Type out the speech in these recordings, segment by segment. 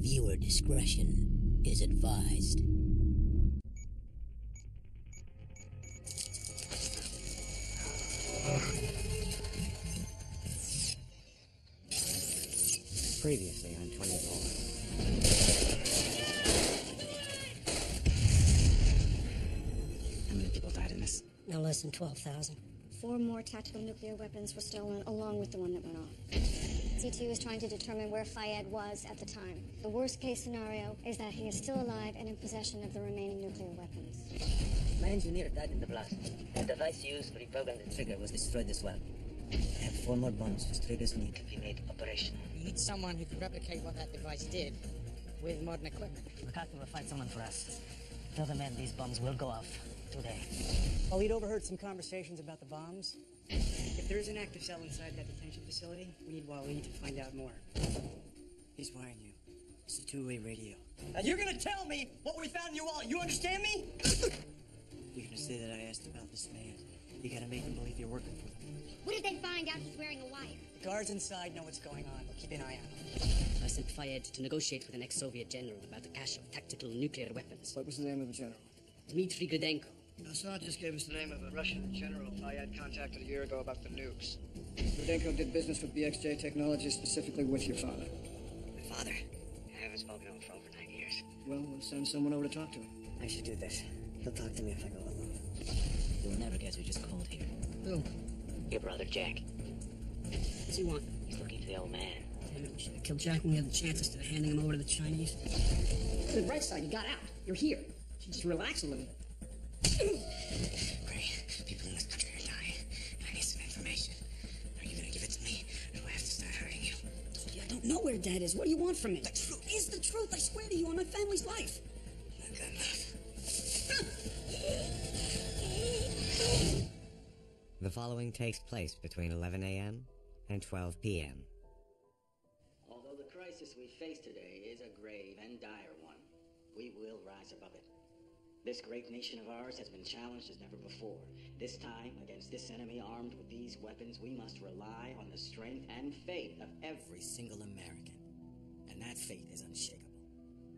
Viewer discretion is advised. Previously on 24. How many people died in this? No less than 12,000. 4 more tactical nuclear weapons were stolen, along with the one that went off. C2 is trying to determine where Fayed was at the time. The worst case scenario is that he is still alive and in possession of the remaining nuclear weapons. My engineer died in the blast. The device used to reprogram the trigger was destroyed as well. I have 4 more bombs whose triggers need to be made operational. We need someone who can replicate what that device did with modern equipment. MacArthur will find someone for us. Tell the men these bombs will go off today. Well, we'd overheard some conversations about the bombs. If there is an active cell inside that detention facility, we need Wally to find out more. He's wiring you. It's a 2-way radio. Now you're gonna tell me what we found in your wallet. You understand me? You're gonna say that I asked about this man. You gotta make them believe you're working for them. What did they find out he's wearing a wire? The guards inside know what's going on. We'll keep an eye on them. I sent Fayed to negotiate with an ex-Soviet general about the cache of tactical nuclear weapons. What was the name of the general? Dmitry Gridenko. Assad just gave us the name of a Russian general Fayed contacted a year ago about the nukes. Rudenko did business with BXJ Technologies, specifically with your father. My father? I haven't spoken to him for over 9 years. Well, we'll send someone over to talk to him. I should do this. He'll talk to me if I go alone. You will never guess who just called here. Who? Your brother, Jack. What's he want? He's looking for the old man. Damn it, we should have killed Jack when we had the chance instead of handing him over to the Chinese. To the bright side, you got out. You're here. You should just relax a little bit. Gray, people in this country are dying, and I need some information. Are you gonna give it to me, or do I have to start hurting you? I don't know where Dad is. What do you want from me? The truth is the truth. I swear to you on my family's life. Not good enough. The following takes place between 11 a.m. and 12 p.m. Although the crisis we face today is a grave and dire one, we will rise above it. This great nation of ours has been challenged as never before. This time, against this enemy armed with these weapons, we must rely on the strength and faith of every single American. And that faith is unshakable.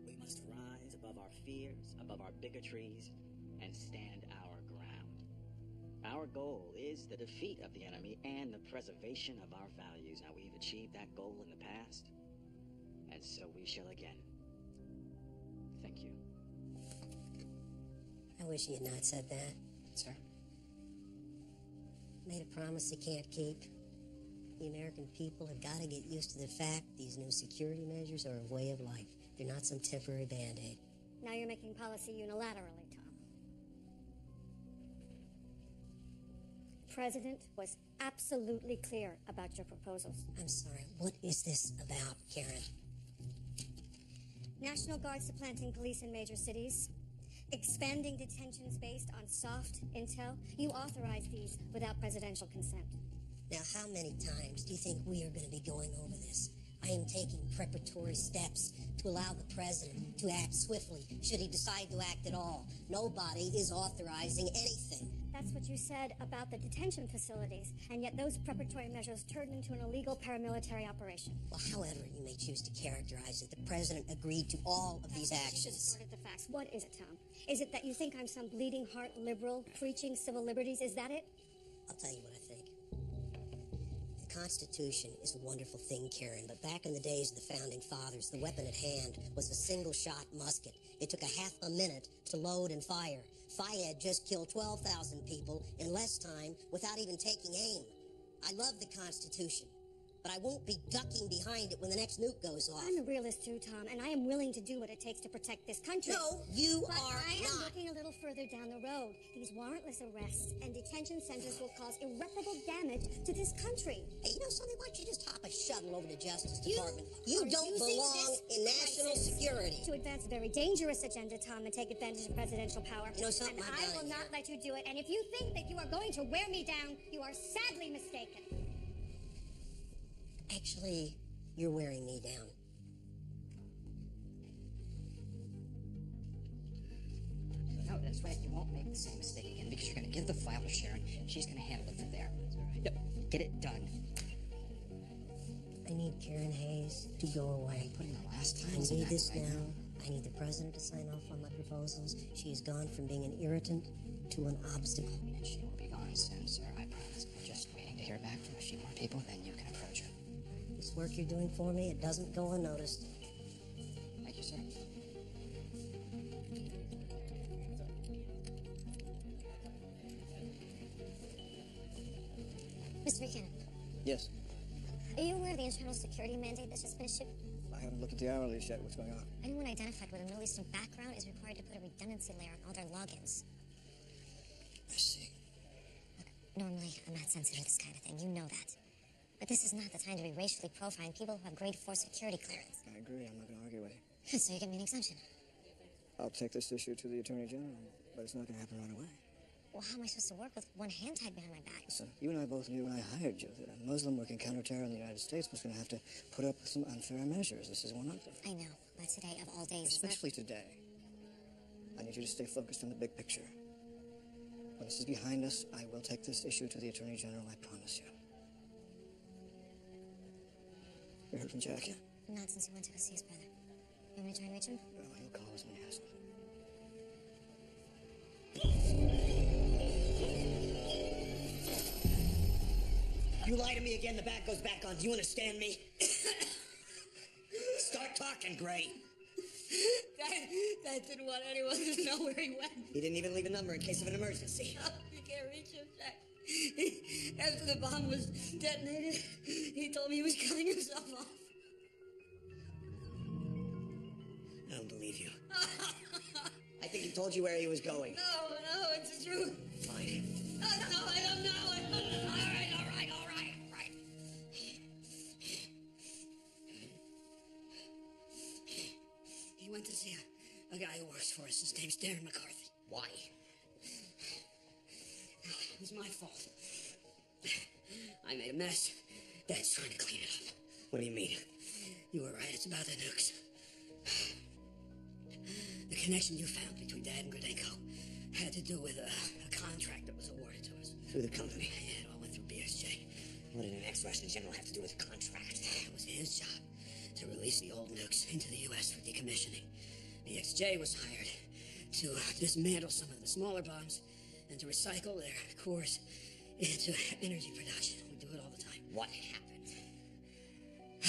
We must rise above our fears, above our bigotries, and stand our ground. Our goal is the defeat of the enemy and the preservation of our values. Now, we've achieved that goal in the past, and so we shall again. Thank you. I wish he had not said that. Sir? Made a promise he can't keep. The American people have got to get used to the fact these new security measures are a way of life. They're not some temporary band-aid. Now you're making policy unilaterally, Tom. The President was absolutely clear about your proposals. I'm sorry, what is this about, Karen? National Guard supplanting police in major cities. Expanding detentions based on soft intel. You authorized these without presidential consent. Now, how many times do you think we are going to be going over this? I am taking preparatory steps to allow the president to act swiftly, should he decide to act at all. Nobody is authorizing anything. That's what you said about the detention facilities, and yet those preparatory measures turned into an illegal paramilitary operation. Well, however you may choose to characterize it, the president agreed to all of these actions. You distorted the facts. What is it, Tom? Is it that you think I'm some bleeding heart liberal preaching civil liberties? Is that it? I'll tell you what I think. The Constitution is a wonderful thing, Karen, but back in the days of the Founding Fathers, the weapon at hand was a single-shot musket. It took a half a minute to load and fire. Fayed just killed 12,000 people in less time without even taking aim. I love the Constitution, but I won't be ducking behind it when the next nuke goes off. I'm a realist too, Tom, and I am willing to do what it takes to protect this country. No, you but are I am not. looking a little further down the road. These warrantless arrests and detention centers will cause irreparable damage to this country. Hey, you know something? Why don't you just hop a shuttle over to Justice Department? You don't belong in national security. To advance a very dangerous agenda, Tom, and take advantage of presidential power. You know something? And I will not let you do it. And if you think that you are going to wear me down, you are sadly mistaken. Actually, you're wearing me down. No, that's right. You won't make the same mistake again because you're going to give the file to Sharon. She's going to handle it from there. Yep. Get it done. I need Karen Hayes to go away. Putting the last last time. I need this now. I need the president to sign off on my proposals. She has gone from being an irritant to an obstacle. She will be gone soon, sir, I promise. We're just waiting to hear back from a few more people, then you can approach her. This work you're doing for me, it doesn't go unnoticed. Thank you, sir. Mr. Buchanan, Yes. are you aware of the internal security mandate that's just been issued? I haven't looked at the hourlies yet. What's going on? Anyone identified with a Middle Eastern background is required to put a redundancy layer on all their logins. I see. Look, normally I'm not sensitive to this kind of thing. You know that. But this is not the time to be racially profiling people who have grade 4 security clearance. I agree. I'm not going to argue with you. So you give me an exemption. I'll take this issue to the Attorney General, but it's not going to happen right away. Well, how am I supposed to work with one hand tied behind my back? Listen, you and I both knew when I hired you that a Muslim working counterterror in the United States was going to have to put up with some unfair measures. This is one of them. I know, but today of all days, Especially today. I need you to stay focused on the big picture. When this is behind us, I will take this issue to the Attorney General, I promise you. You heard from Jack yet? Not since he went to go see his brother. You want me to try and reach him? No, he'll call us when he has to. You lie to me again, the bat goes back on. Do you understand me? Start talking, Gray. Dad didn't want anyone to know where he went. He didn't even leave a number in case of an emergency. Oh, you can't reach him, Jack. After the bomb was detonated, he told me he was cutting himself off. I don't believe you. I think he told you where he was going. No, it's the truth. Fine. No, I don't know. All right. He went to see a guy who works for us. His name's Darren McCarthy. Why? It was my fault. I made a mess. Dad's trying to clean it up. What do you mean? You were right. It's about the nukes. The connection you found between Dad and Grodenko had to do with a contract that was awarded to us. Through the company. Yeah, it all went through BSJ. What did an ex-Russian general have to do with a contract? It was his job to release the old nukes into the U.S. for decommissioning. The XJ was hired to dismantle some of the smaller bombs and to recycle their cores into energy production. We do it all the time. What happened? I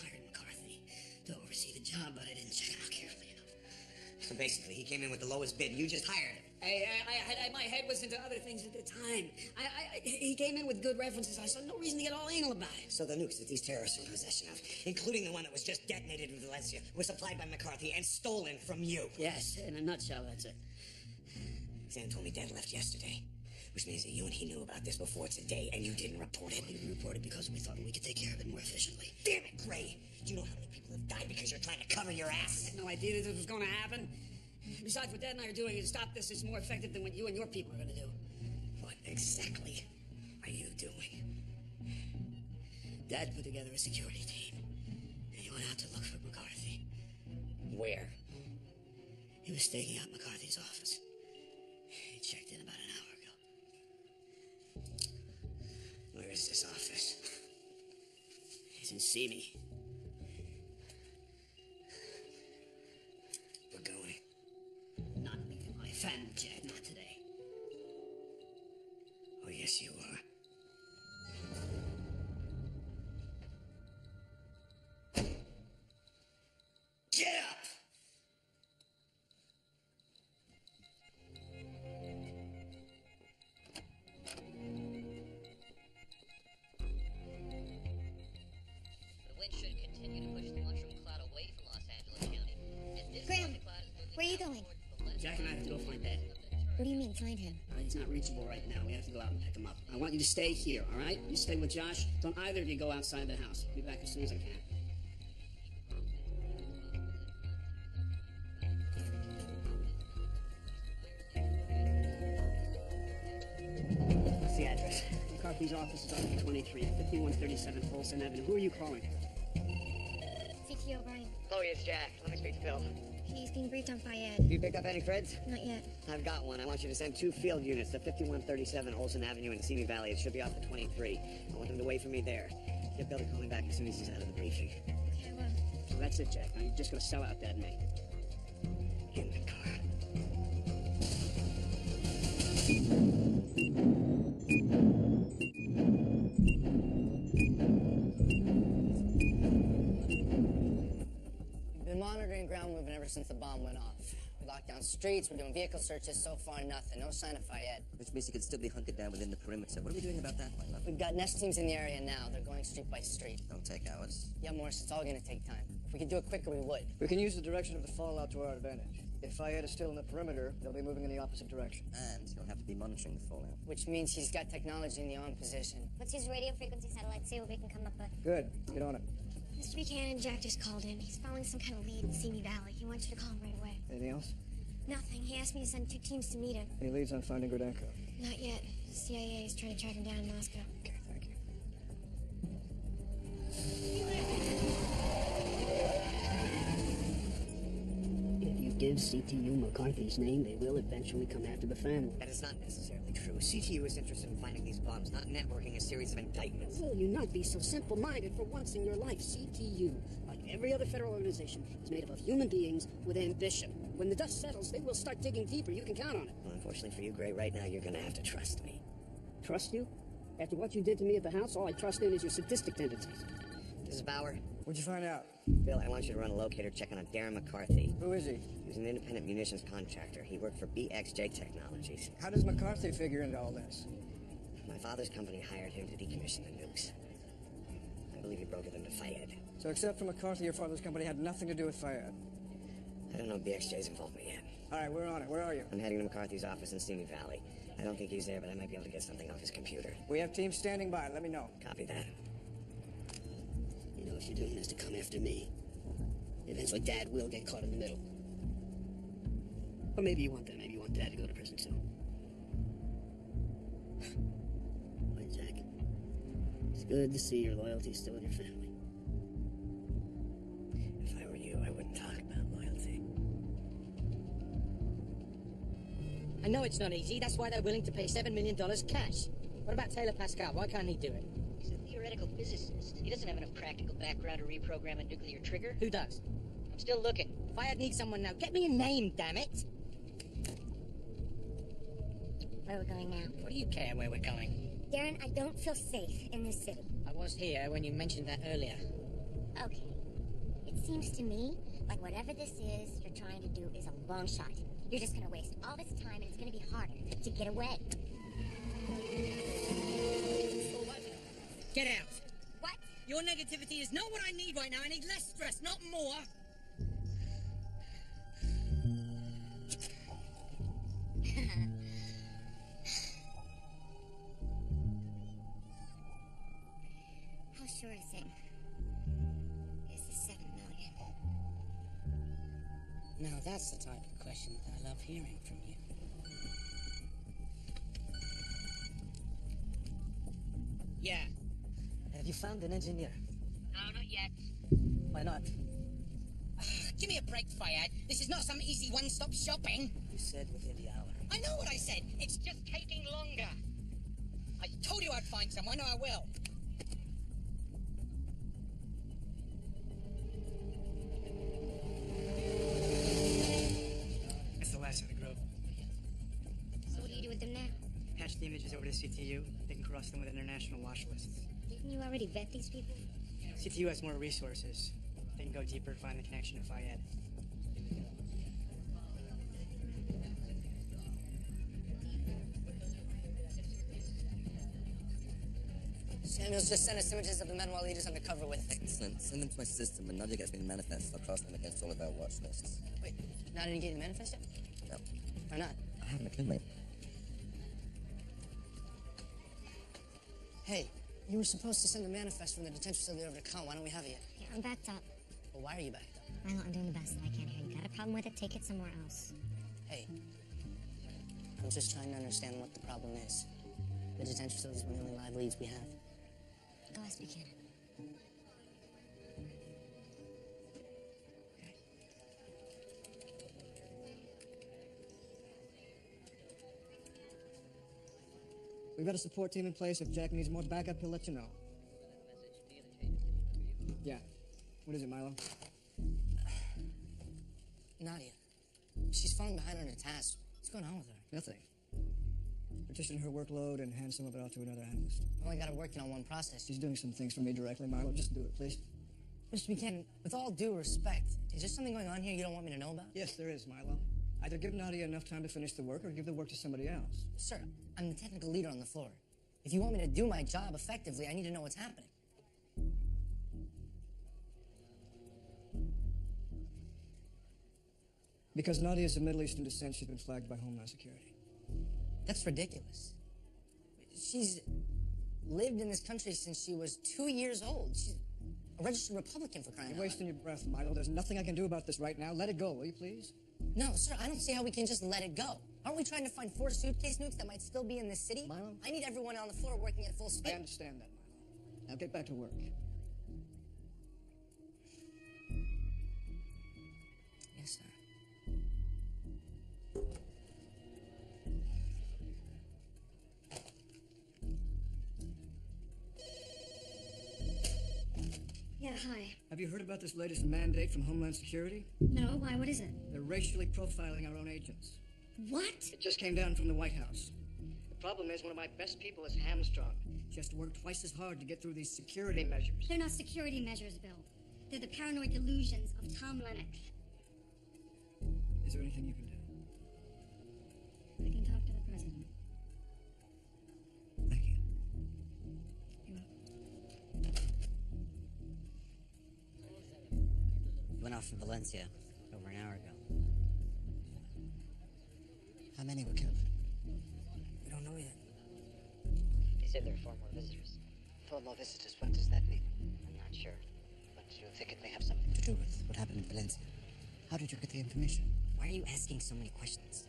hired McCarthy to oversee the job, but I didn't check it out carefully enough. So basically, he came in with the lowest bid. You just hired him. My head was into other things at the time. He came in with good references. I saw no reason to get all anal about it. So the nukes that these terrorists are in possession of, including the one that was just detonated in Valencia, were supplied by McCarthy and stolen from you. Yes, in a nutshell, that's it. Sam told me Dad left yesterday, which means that you and he knew about this before today, and you didn't report it. We didn't report it because we thought we could take care of it more efficiently. Damn it, Gray! Do you know how many people have died because you're trying to cover your ass? I had no idea that this was going to happen. Besides, what Dad and I are doing to stop this is more effective than what you and your people are going to do. What exactly are you doing? Dad put together a security team, and he went out to look for McCarthy. Where? He was staking out McCarthy's office. He checked in about an hour ago. Where is this office? He's in Simi. We're going. Not leaving my family, Jack, not today. Oh, yes, you are. Get up! The wind should continue to push the mushroom cloud away from Los Angeles County. And this Graham, cloud is moving where are you going? Jack and I have to go find Dad. What do you mean, find him? He's not reachable right now. We have to go out and pick him up. I want you to stay here, all right? You stay with Josh. Don't either of you go outside the house. I'll be back as soon as I can. What's the address? McCarthy's office is on 23 at 5137 Folsom Avenue. Who are you calling? CT O'Brien. Chloe, it's Jack. Let me speak to Phil. He's being briefed on Fayed. Have you picked up any creds? Not yet. I've got one. I want you to send 2 field units to 5137 Olson Avenue in Simi Valley. It should be off at 23. I want them to wait for me there. Get Bill to call me back as soon as he's out of the briefing. Okay, well. So that's it, Jack. Now you're just gonna sell out that me. In the car. We've been monitoring ground movement ever since the bomb went off. We locked down streets, we're doing vehicle searches, so far nothing. No sign of Fayed. Which means he could still be hunkered down within the perimeter. What are we doing about that, my love? We've got nest teams in the area now. They're going street by street. Don't take hours. Yeah, Morris, it's all gonna take time. If we could do it quicker, we would. We can use the direction of the fallout to our advantage. If Fayed is still in the perimeter, they'll be moving in the opposite direction. And he'll have to be monitoring the fallout. Which means he's got technology in the on position. Let's use radio frequency satellite, see what we can come up with. Good. Get on it. Mr. Buchanan, Jack just called in. He's following some kind of lead in Simi Valley. He wants you to call him right away. Anything else? Nothing. He asked me to send 2 teams to meet him. Any leads on finding Grodenko? Not yet. The CIA is trying to track him down in Moscow. Okay, thank you. If you give CTU McCarthy's name, they will eventually come after the family. That is not necessarily true. CTU is interested in finding these bombs, not networking a series of indictments. Will you not be so simple-minded for once in your life? CTU, like every other federal organization, is made up of human beings with ambition. When the dust settles, they will start digging deeper. You can count on it. Well, unfortunately for you, Gray, right now you're gonna have to trust me. Trust you? After what you did to me at the house, all I trust in is your sadistic tendencies. This is Bauer. What'd you find out? Bill, I want you to run a locator check on a Darren McCarthy. Who is he? He's an independent munitions contractor. He worked for BXJ Technologies. How does McCarthy figure into all this? My father's company hired him to decommission the nukes. I believe he brokered them to Fayed. So except for McCarthy, your father's company had nothing to do with Fayed. I don't know if BXJ's involvement yet. All right, we're on it. Where are you? I'm heading to McCarthy's office in Simi Valley. I don't think he's there, but I might be able to get something off his computer. We have teams standing by. Let me know. Copy that. You know, if you're doing this to come after me, eventually Dad will get caught in the middle. Or maybe you want that. Maybe you want Dad to go to prison too. Why, Jack? It's good to see your loyalty still with your family. If I were you, I wouldn't talk about loyalty. I know it's not easy. That's why they're willing to pay $7 million cash. What about Taylor Pascal? Why can't he do it? He's a theoretical physicist. He doesn't have enough practical background to reprogram a nuclear trigger. Who does? I'm still looking. Fayed needs someone now. Get me a name, damn it! Where are we going now? What do you care where we're going? Darren, I don't feel safe in this city. I was here when you mentioned that earlier. Okay. It seems to me like whatever this is you're trying to do is a long shot. You're just gonna waste all this time and it's gonna be harder to get away. Get out! What? Your negativity is not what I need right now. I need less stress, not more. How sure is it? Is the 7 million? Now that's the type of question that I love hearing from you. Yeah. Have you found an engineer? No, not yet. Why not? Give me a break, Fayed. This is not some easy one-stop shopping. You said within the hour. I know what I said. It's just taking longer. I told you I'd find someone. I will. That's the last of the Grove. So what do you do with them now? Patch the images over to CTU. They can cross them with international watch lists. Didn't you already vet these people? CTU has more resources. They can go deeper, find the connection to Fayed. Samuels just sent us images of the men while leaders undercover with. Excellent. Send them to my system, and Nadia gets me the manifest. I'll cross them against all of our watch lists. Wait, not any getting the manifest yet? No. Why not? I haven't a clue, mate. Hey, you were supposed to send the manifest from the detention facility over to Con. Why don't we have it yet? Yeah, I'm backed up. Well, why are you backed up? Milo, I'm doing the best that I can here. You got a problem with it? Take it somewhere else. Hey, I'm just trying to understand what the problem is. The detention facility is one of the only live leads we have. Go ask Buchanan. We've got a support team in place. If Jack needs more backup, he'll let you know. Yeah. What is it, Milo? Nadia. She's falling behind on her tasks. What's going on with her? Nothing. Partition her workload and hand some of it off to another analyst. I only got her working on one process. She's doing some things for me directly, Marlo. Just do it, please. Mr. Buchanan, with all due respect, is there something going on here you don't want me to know about? Yes, there is, Milo. Either give Nadia enough time to finish the work or give the work to somebody else. Sir, I'm the technical leader on the floor. If you want me to do my job effectively, I need to know what's happening. Because Nadia is of Middle Eastern descent, she's been flagged by Homeland Security. That's ridiculous. She's lived in this country since she was 2 years old. She's a registered Republican, for crying out loud. You're wasting your breath, Milo. There's nothing I can do about this right now. Let it go, will you, please? No, sir, I don't see how we can just let it go. Aren't we trying to find 4 suitcase nukes that might still be in this city? Milo? I need everyone on the floor working at full speed. I understand that, Milo. Now get back to work. Yes, sir. Yeah, hi. Have you heard about this latest mandate from Homeland Security? No, why? What is it? They're racially profiling our own agents. What? It just came down from the White House. The problem is one of my best people is hamstrung. She has to work twice as hard to get through these security measures. They're not security measures, Bill. They're the paranoid delusions of Tom Lennox. Is there anything you can do? I can talk to the president. Thank you. You're welcome. Went off from Valencia over an hour ago. How many were killed? We don't know yet. They said there are 4 more visitors. 4 more visitors. What does that mean? I'm not sure. But you think it may have something to do with what happened in Valencia? How did you get the information? Why are you asking so many questions?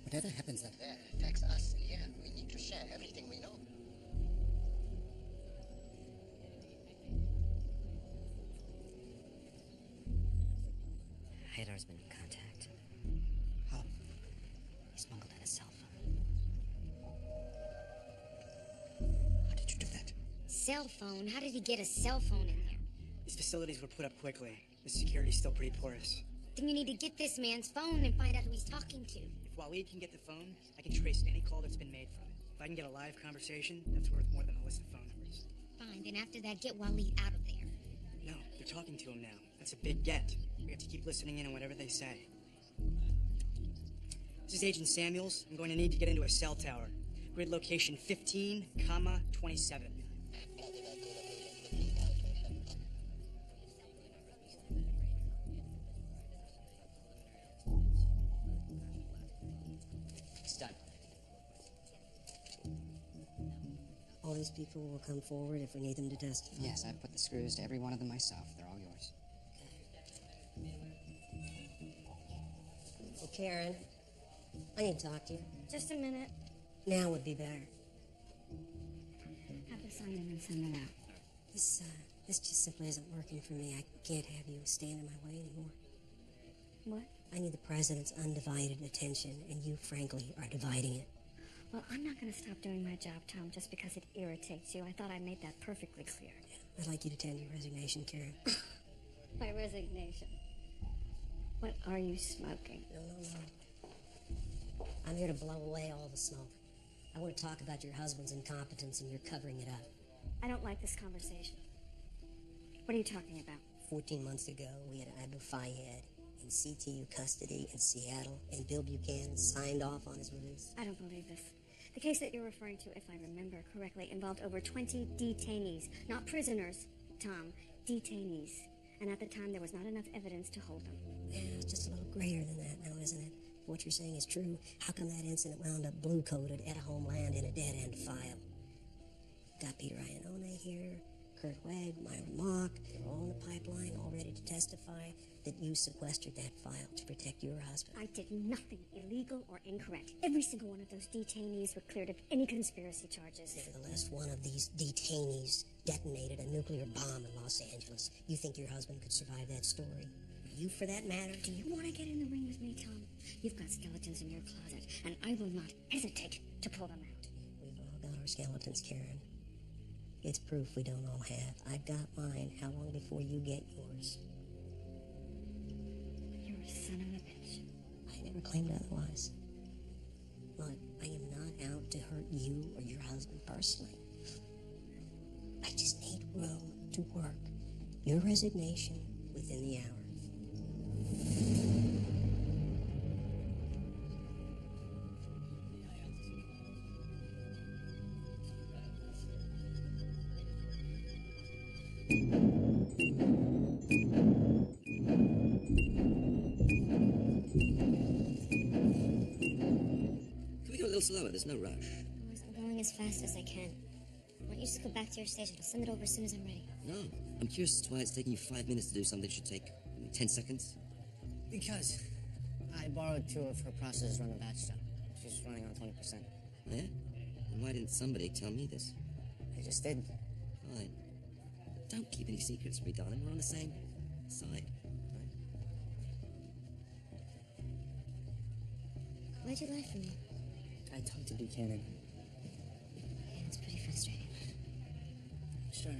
Whatever happens up there affects us here. We need to share everything we know. Haydar's been in contact. How? He smuggled in a cell phone. How did you do that? Cell phone? How did he get a cell phone in there? These facilities were put up quickly. The security's still pretty porous. Then you need to get this man's phone and find out who he's talking to. If Waleed can get the phone, I can trace any call that's been made from it. If I can get a live conversation, that's worth more than a list of phone numbers. Fine, then after that, get Waleed out of there. No, they're talking to him now. That's a big get. We have to keep listening in on whatever they say. This is Agent Samuels. I'm going to need to get into a cell tower. Grid location 15,27. It's done. All these people will come forward if we need them to testify. Yes, I've put the screws to every one of them myself. They're all yours. Well, Karen, I need to talk to you. Just a minute. Now would be better. Have to sign them and send them out. This just simply isn't working for me. I can't have you stand in my way anymore. What? I need the president's undivided attention, and you, frankly, are dividing it. Well, I'm not going to stop doing my job, Tom, just because it irritates you. I thought I made that perfectly clear. I'd like you to tender your resignation, Karen. My resignation. What are you smoking? No. I'm here to blow away all the smoke. I want to talk about your husband's incompetence, and you're covering it up. I don't like this conversation. What are you talking about? 14 months ago, we had Abu Fayed in CTU custody in Seattle, and Bill Buchanan signed off on his release. I don't believe this. The case that you're referring to, if I remember correctly, involved over 20 detainees. Not prisoners, Tom. Detainees. And at the time, there was not enough evidence to hold them. Yeah, it's just a little greater than that now, isn't it? If what you're saying is true, how come that incident wound up blue-coded at Homeland in a dead-end file? Got Peter Iannone here, Kurt Wegg, Myra Mock. They're all in the pipeline, all ready to testify that you sequestered that file to protect your husband. I did nothing illegal or incorrect. Every single one of those detainees were cleared of any conspiracy charges. Nevertheless, one of these detainees detonated a nuclear bomb in Los Angeles. You think your husband could survive that story? You, for that matter? Do you want to get in the ring with me, Tom? You've got skeletons in your closet, and I will not hesitate to pull them out. We've all got our skeletons, Karen. It's proof we don't all have. I've got mine. How long before you get yours? Son of a bitch. I never claimed otherwise. Look, I am not out to hurt you or your husband personally. I just need room to work your resignation within the hour. Can we go a little slower? There's no rush. I'm going as fast as I can. Why don't you just go back to your station? I'll send it over as soon as I'm ready. No. I'm curious as to why it's taking you 5 minutes to do something that should take 10 seconds. Because I borrowed 2 of her processors to run the batch job. She's running on 20%. Yeah? And why didn't somebody tell me this? I just did. Fine. But don't keep any secrets from me, darling. We're on the same side. Why'd you lie for me? I talked to Buchanan. Yeah, it's pretty frustrating. Sure.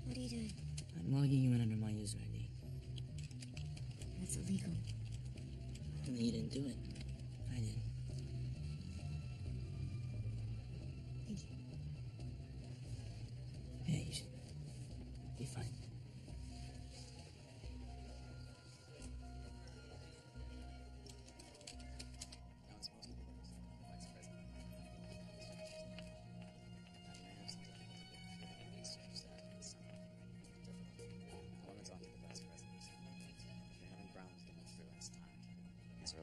What are you doing? I'm logging you in under my user ID. That's illegal. And you didn't do it. I did. Thank you. Yeah, you should be fine.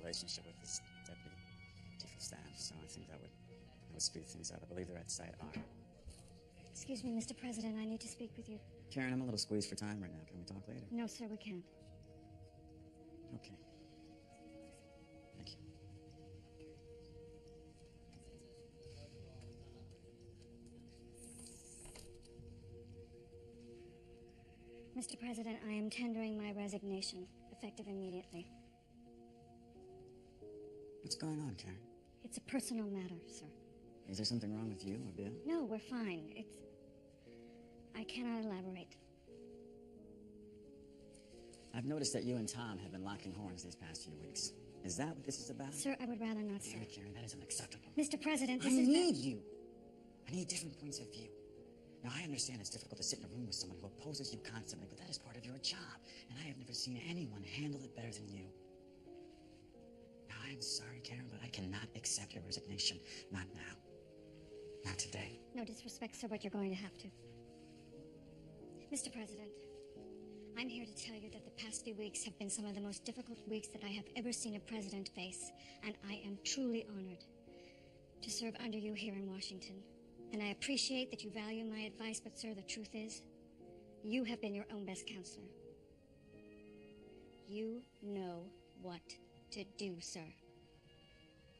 Relationship with this deputy chief of staff, so I think that would speed things up. I believe they're at Site R. Excuse me, Mr. President, I need to speak with you. Karen, I'm a little squeezed for time right now. Can we talk later? No, sir, we can't. Okay. Thank you. Mr. President, I am tendering my resignation, effective immediately. What's going on, Karen? It's a personal matter, sir. Is there something wrong with you or Bill? No, we're fine. I cannot elaborate. I've noticed that you and Tom have been locking horns these past few weeks. Is that what this is about? Sir, I would rather not say. Damn it, Karen, that is unacceptable. Mr. President, this I is... need you. I need different points of view. Now, I understand it's difficult to sit in a room with someone who opposes you constantly, but that is part of your job, and I have never seen anyone handle it better than you. Now, I'm sorry, Karen, but I cannot accept your resignation. Not now. Not today. No disrespect, sir, but you're going to have to. Mr. President, I'm here to tell you that the past few weeks have been some of the most difficult weeks that I have ever seen a president face, and I am truly honored to serve under you here in Washington. And I appreciate that you value my advice, but sir, the truth is, you have been your own best counselor. You know what to do, sir.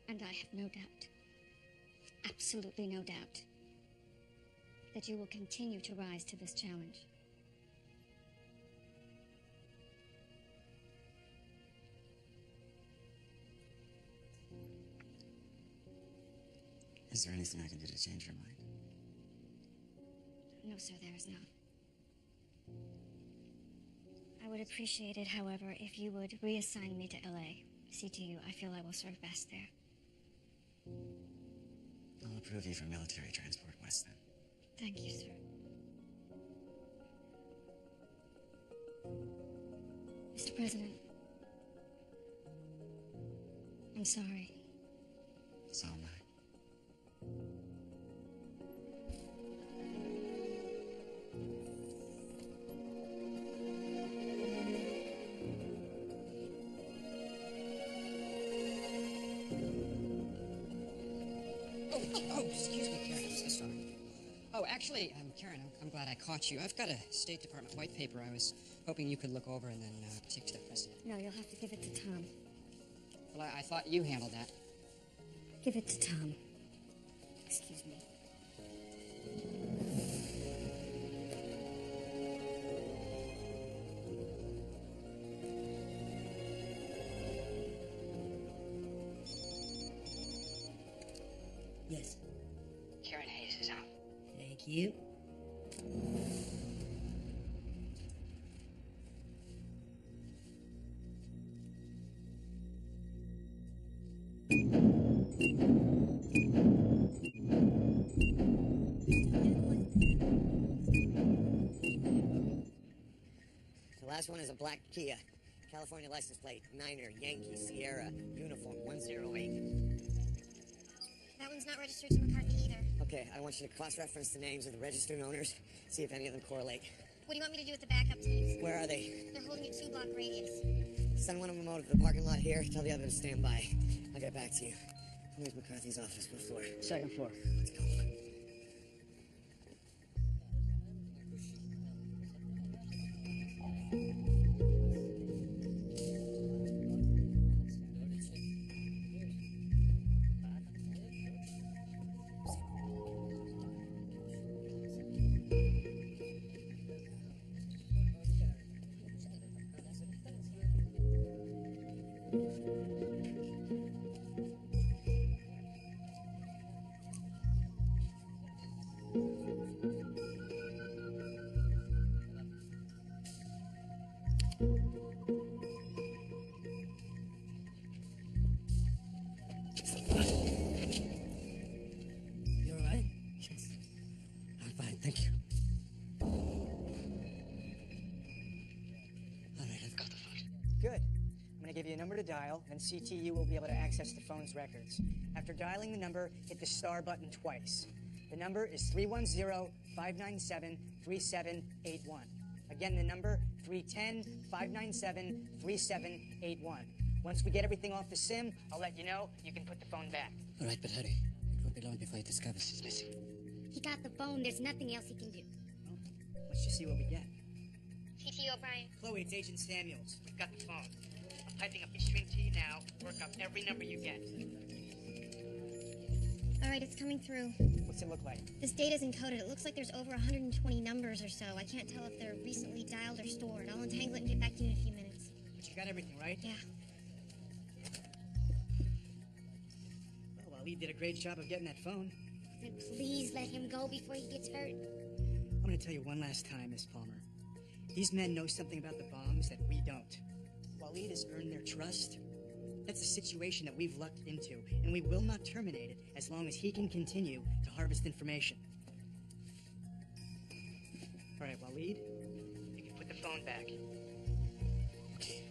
And I have no doubt, absolutely no doubt, that you will continue to rise to this challenge. Is there anything I can do to change your mind? No, sir, there is not. I would appreciate it, however, if you would reassign me to LA. CTU, I feel I will serve best there. I'll approve you for military transport west then. Thank you, sir. Mr. President, I'm sorry. So am I. Excuse me, Karen. I'm so sorry. Oh, actually, Karen, I'm glad I caught you. I've got a State Department white paper I was hoping you could look over and then take to the president. No, you'll have to give it to Tom. Well, I thought you handled that. Give it to Tom. Excuse me. Yes. Karen, hey. you. The last one is a black Kia. California license plate, Niner, Yankee, Sierra, uniform 108. That one's not registered to McCarthy either. Okay, I want you to cross-reference the names of the registered owners, see if any of them correlate. What do you want me to do with the backup teams? Where are they? They're holding a 2-block radius. Send one of them out to the parking lot here, tell the other to stand by. I'll get back to you. Where's McCarthy's office? What floor? Second floor. Let's go. You all right? Yes. I'm fine, thank you. All right, I've got the phone. Good. I'm going to give you a number to dial, then CTU will be able to access the phone's records. After dialing the number, hit the star button twice. The number is 310-597-3781. Again, the number 310-597-3781. Once we get everything off the SIM, I'll let you know. You can put the phone back. All right, but hurry. It won't be long before he discovers he's missing. He got the phone. There's nothing else he can do. Let's just see what we get. CT O'Brien. Chloe, it's Agent Samuels. We've got the phone. I'm typing up each string to you now. Work up every number you get. All right, it's coming through. What's it look like? This data's encoded. It looks like there's over 120 numbers or so. I can't tell if they're recently dialed or stored. I'll untangle it and get back to you in a few minutes. But you got everything, right? Yeah. Well, Waleed did a great job of getting that phone. Then please let him go before he gets hurt. I'm going to tell you one last time, Miss Palmer. These men know something about the bombs that we don't. Waleed has earned their trust. That's a situation that we've lucked into, and we will not terminate it as long as he can continue to harvest information. All right, Waleed, you can put the phone back. Okay.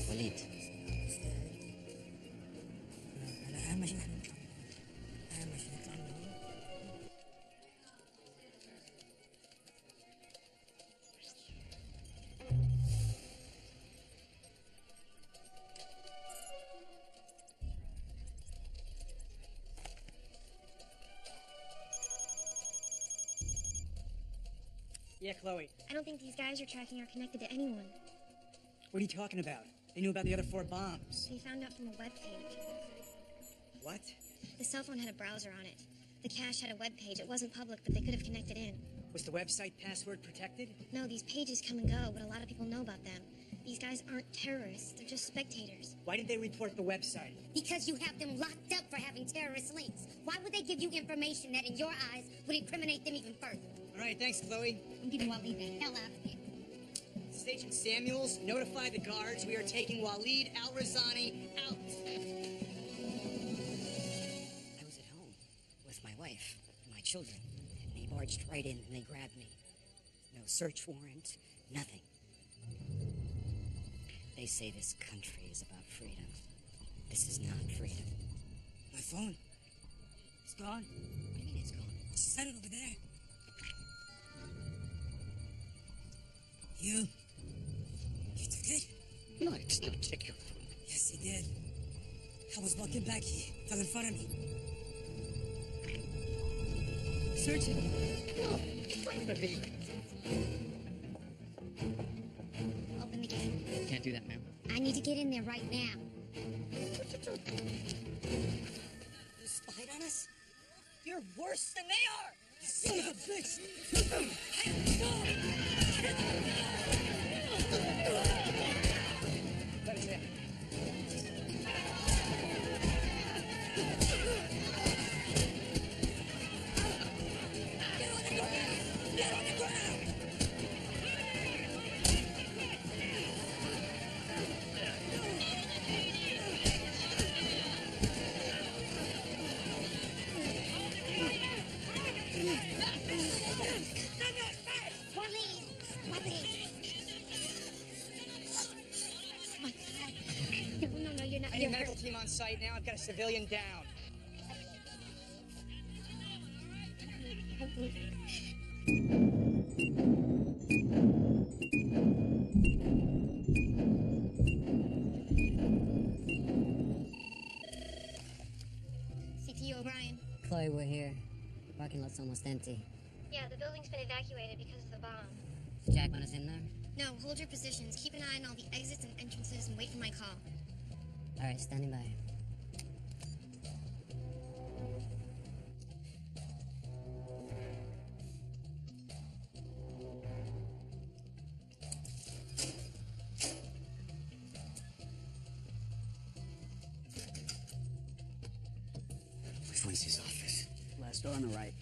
Waleed. Yeah, Chloe. I don't think these guys you're tracking are connected to anyone. What are you talking about? They knew about the other 4 bombs. They found out from a web page. What? The cell phone had a browser on it. The cache had a web page. It wasn't public, but they could have connected in. Was the website password protected? No, these pages come and go, but a lot of people know about them. These guys aren't terrorists. They're just spectators. Why did they report the website? Because you have them locked up for having terrorist links. Why would they give you information that, in your eyes, would incriminate them even further? All right, thanks, Chloe. I'm getting Waleed the hell out of here. This is Agent Samuels. Notify the guards. We are taking Waleed Al-Razani out. I was at home with my wife and my children, and they barged right in and they grabbed me. No search warrant, nothing. They say this country is about freedom. This is not freedom. My phone. It's gone. What do you mean it's gone? She set it over there. You took it? No, I just didn't take your phone. Yes, he did. I was walking back. He fell in front of me. Search it. No, in front of me. Open the gate. do that, ma'am. I need to get in there right now. You spied on us? You're worse than they are! You son of a bitch! Let us in. Get on the ground! No, you're not. I need a medical team on site now. I've got a civilian down. CTO O'Brien. Chloe, we're here. The parking lot's almost empty. Yeah, the building's been evacuated because of the bomb. Does Jack want us in there? No, hold your positions. Keep an eye on all the exits and entrances and wait for my call. All right, standing by. Which one's his office? Last door on the right.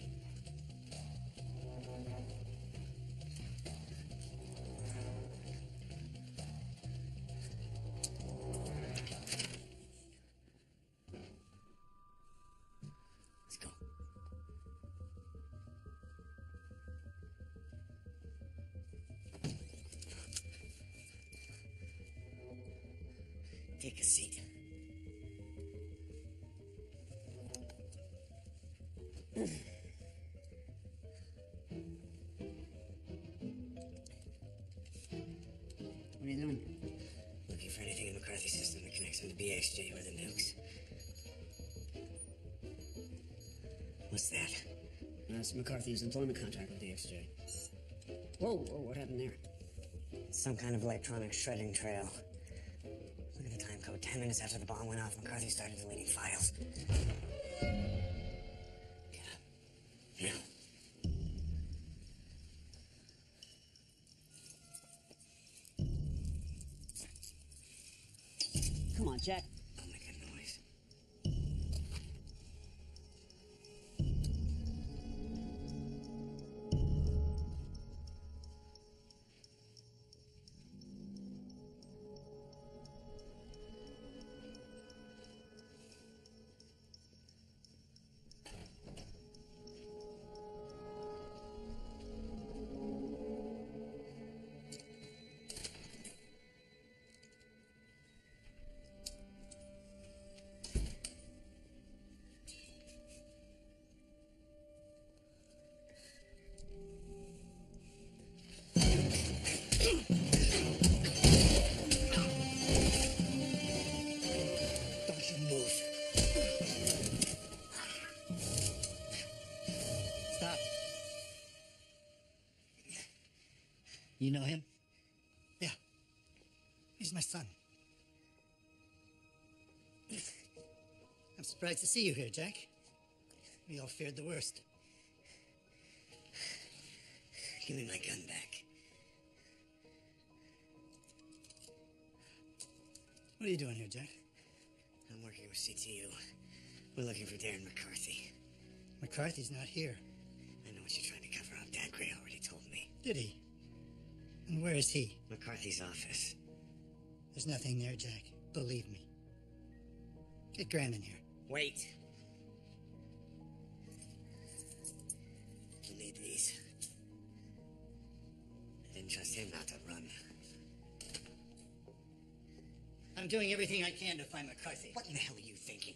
Let's go. Take a seat. What are you doing? Looking for anything in McCarthy's system that connects him to BXJ or the nukes. What's that? That's McCarthy's employment contract with the XJ. Whoa, what happened there? Some kind of electronic shredding trail. Look at the time code. 10 minutes after the bomb went off, McCarthy started deleting files. Yeah. Come on, Jack. Don't make a noise. Don't you move. Stop. You know him? Yeah. He's my son. I'm surprised to see you here, Jack. We all feared the worst. Give me my gun back. What are you doing here, Jack? I'm working with CTU. We're looking for Darren McCarthy. McCarthy's not here. I know what you're trying to cover up. Dad Gray already told me. Did he? And where is he? McCarthy's office. There's nothing there, Jack. Believe me. Get Graham in here. Wait. You'll need these. I didn't trust him not to run. I'm doing everything I can to find McCarthy. What in the hell are you thinking?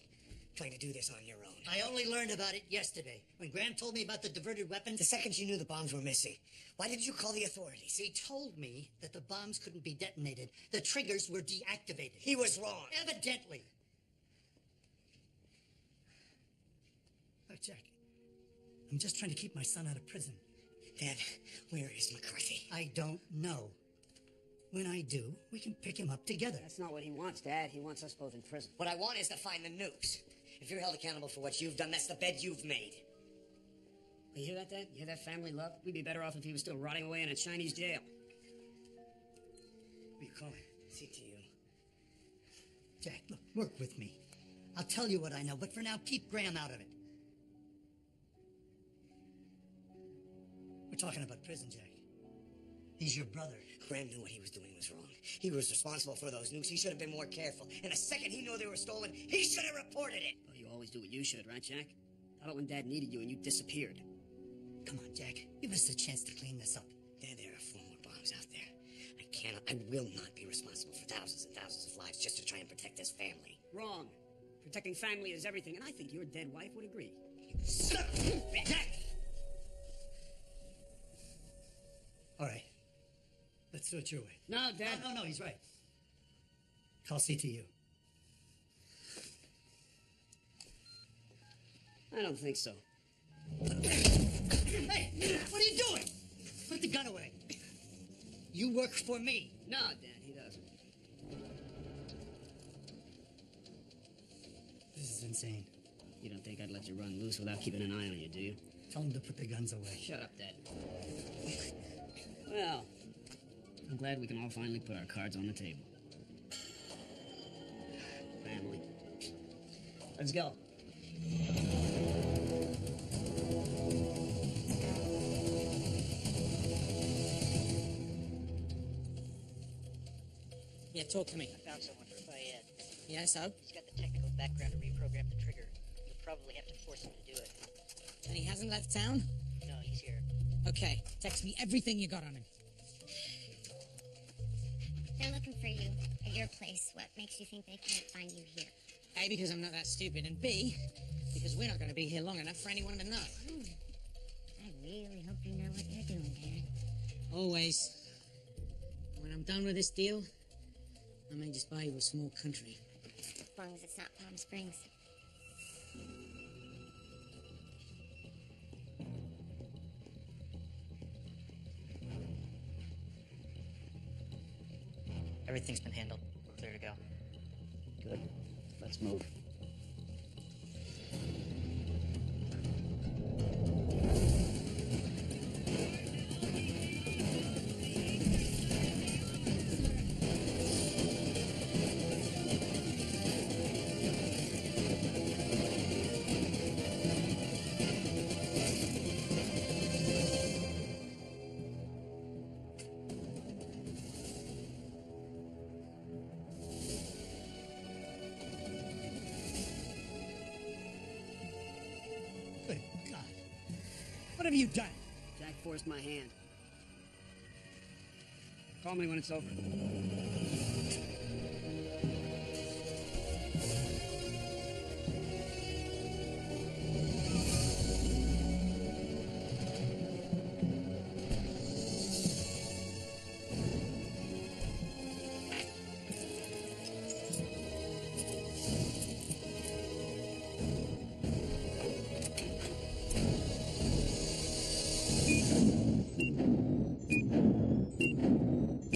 Trying to do this on your own? I only learned about it yesterday, when Graham told me about the diverted weapons. The second you knew the bombs were missing, why didn't you call the authorities? He told me that the bombs couldn't be detonated. The triggers were deactivated. He was wrong. Evidently. Look, Jack, I'm just trying to keep my son out of prison. Dad, where is McCarthy? I don't know. When I do, we can pick him up together. That's not what he wants, Dad. He wants us both in prison. What I want is to find the nukes. If you're held accountable for what you've done, that's the bed you've made. You hear that, Dad? You hear that family love? We'd be better off if he was still rotting away in a Chinese jail. What are you calling? CTU. Jack, look, work with me. I'll tell you what I know, but for now, keep Graham out of it. We're talking about prison, Jack. He's your brother. Graham knew what he was doing was wrong. He was responsible for those nukes. He should have been more careful. And the second he knew they were stolen, he should have reported it. Well, you always do what you should, right, Jack? How about when Dad needed you and you disappeared? Come on, Jack. Give us a chance to clean this up. There are 4 more bombs out there. I will not be responsible for thousands and thousands of lives just to try and protect this family. Wrong. Protecting family is everything, and I think your dead wife would agree. Jack! All right. Let's do it your way. No, Dad. No, he's right. Call CTU. I don't think so. Hey, what are you doing? Put the gun away. You work for me. No, Dad, he doesn't. This is insane. You don't think I'd let you run loose without keeping an eye on you, do you? Tell him to put the guns away. Shut up, Dad. Well, I'm glad we can all finally put our cards on the table. Family. Let's go. Yeah, talk to me. I found someone for Fayed. Yeah, so? He's got the technical background to reprogram the trigger. You'll probably have to force him to do it. And he hasn't left town? No, he's here. Okay, text me everything you got on him. They're looking for you at your place. What makes you think they can't find you here? A, because I'm not that stupid, and B, because we're not going to be here long enough for anyone to know. I really hope you know what you're doing, Darren. Always. When I'm done with this deal, I may just buy you a small country. As long as it's not Palm Springs. Everything's been handled. We're clear to go. Good. Let's move. Good God. What have you done? Jack forced my hand. Call me when it's over.